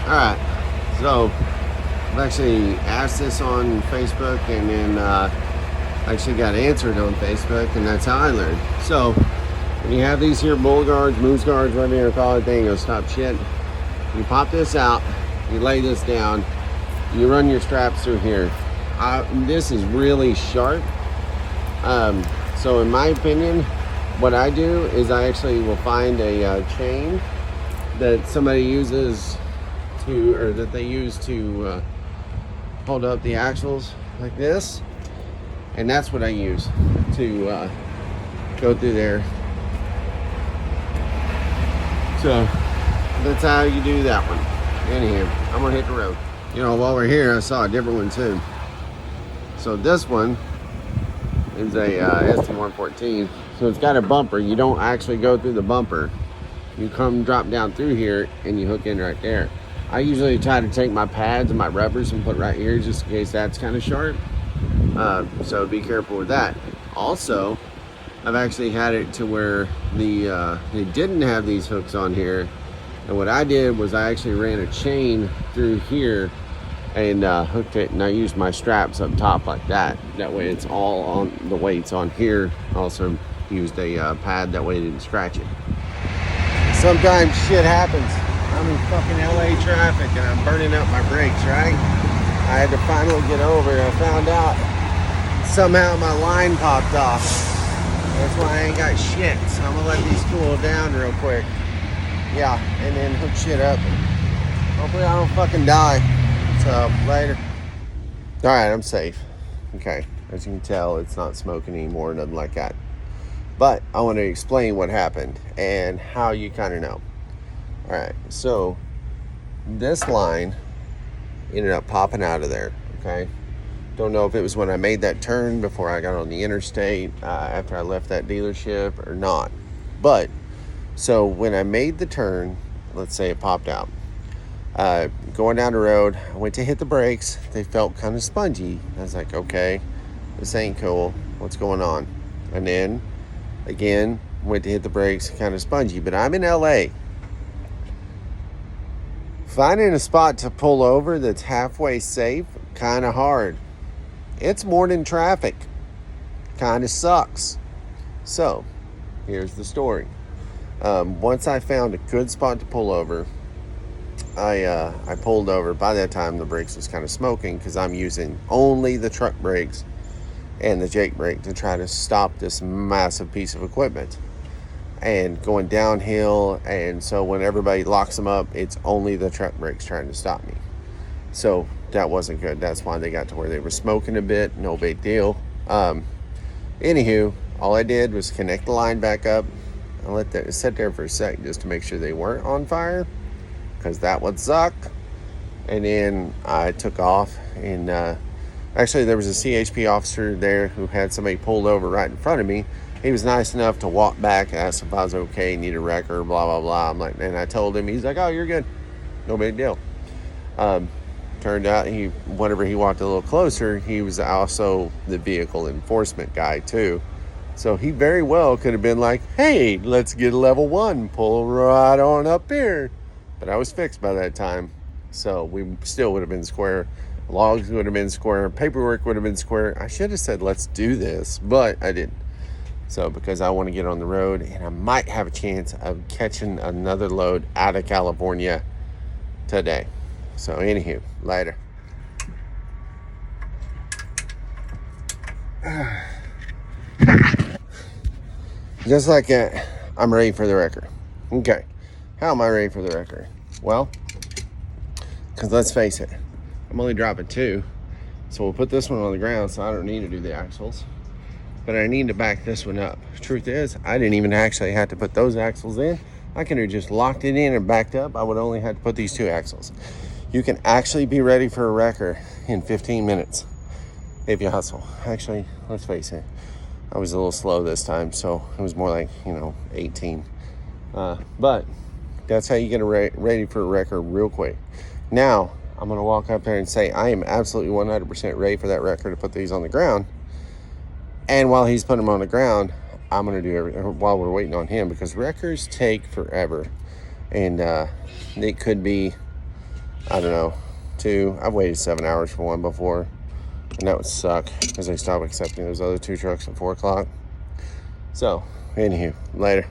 Alright, so I've actually asked this on Facebook and then actually got answered on Facebook, and that's how I learned. So when you have these here bull guards, moose guards, whatever you call it, they ain't gonna stop shit. You pop this out, you lay this down, you run your straps through here. This is really sharp. So in my opinion, what I do is I actually will find a chain that somebody uses to, or that they use to hold up the axles like this, and that's what I use to go through there. So that's how you do that one. Anyhow, I'm gonna hit the road. You know, while we're here, I saw a different one too. So this one is a ST114. So it's got a bumper. You don't actually go through the bumper. You come drop down through here and you hook in right there. I usually try to take my pads and my rubbers and put right here just in case that's kind of sharp. So be careful with that. Also, I've actually had it to where they didn't have these hooks on here. And what I did was I actually ran a chain through here and hooked it, and I used my straps up top like that. That way it's all on, the weight's on here. Also used a pad, that way it didn't scratch it. Sometimes shit happens. I'm in fucking LA traffic and I'm burning up my brakes, right? I had to finally get over. I found out somehow my line popped off. That's why I ain't got shit. So I'm gonna let these cool down real quick. Yeah, and then hook shit up. Hopefully I don't fucking die. So later. All right, I'm safe. Okay, as you can tell, it's not smoking anymore, nothing like that. But I want to explain what happened and how you kind of know. All right, so this line ended up popping out of there, okay? Don't know if it was when I made that turn before I got on the interstate, after I left that dealership or not. But, so when I made the turn, let's say it popped out. Going down the road, I went to hit the brakes. They felt kind of spongy. I was like, okay, this ain't cool. What's going on? And then, again, went to hit the brakes, kind of spongy. But I'm in LA. Finding a spot to pull over that's halfway safe, kind of hard. It's morning traffic. Kind of sucks. So, here's the story. Once I found a good spot to pull over, I pulled over. By that time, the brakes was kind of smoking because I'm using only the truck brakes and the Jake brake to try to stop this massive piece of equipment. And going downhill, and so when everybody locks them up, it's only the truck brakes trying to stop me. So that wasn't good. That's why they got to where they were smoking a bit. No big deal. Anywho, all I did was connect the line back up. I let that sit there for a second just to make sure they weren't on fire, because that would suck. And then I took off, and actually there was a CHP officer there who had somebody pulled over right in front of me. He was nice enough to walk back, ask if I was okay, need a wrecker, blah, blah, blah. I'm like, and I told him, he's like, oh, you're good. No big deal. Turned out whenever he walked a little closer, he was also the vehicle enforcement guy too. So he very well could have been like, hey, let's get a level 1, pull right on up here. But I was fixed by that time. So we still would have been square. Logs would have been square. Paperwork would have been square. I should have said, let's do this, but I didn't. So because I want to get on the road, and I might have a chance of catching another load out of California today. So anywho, later. Just like that, I'm ready for the wrecker. Okay, how am I ready for the wrecker? Well, because let's face it, I'm only dropping 2. So we'll put this one on the ground so I don't need to do the axles. But I need to back this one up. Truth is, I didn't even actually have to put those axles in. I could have just locked it in and backed up. I would only have to put these 2 axles. You can actually be ready for a wrecker in 15 minutes if you hustle. Actually, let's face it, I was a little slow this time, so it was more like, 18. But that's how you get ready for a wrecker real quick. Now, I'm going to walk up there and say I am absolutely 100% ready for that wrecker to put these on the ground. And while he's putting them on the ground, I'm going to do everything while we're waiting on him, because wreckers take forever. And it could be I don't know, 2. I've waited 7 hours for one before, and that would suck because they stopped accepting those other 2 trucks at 4 o'clock. So, anywho, later.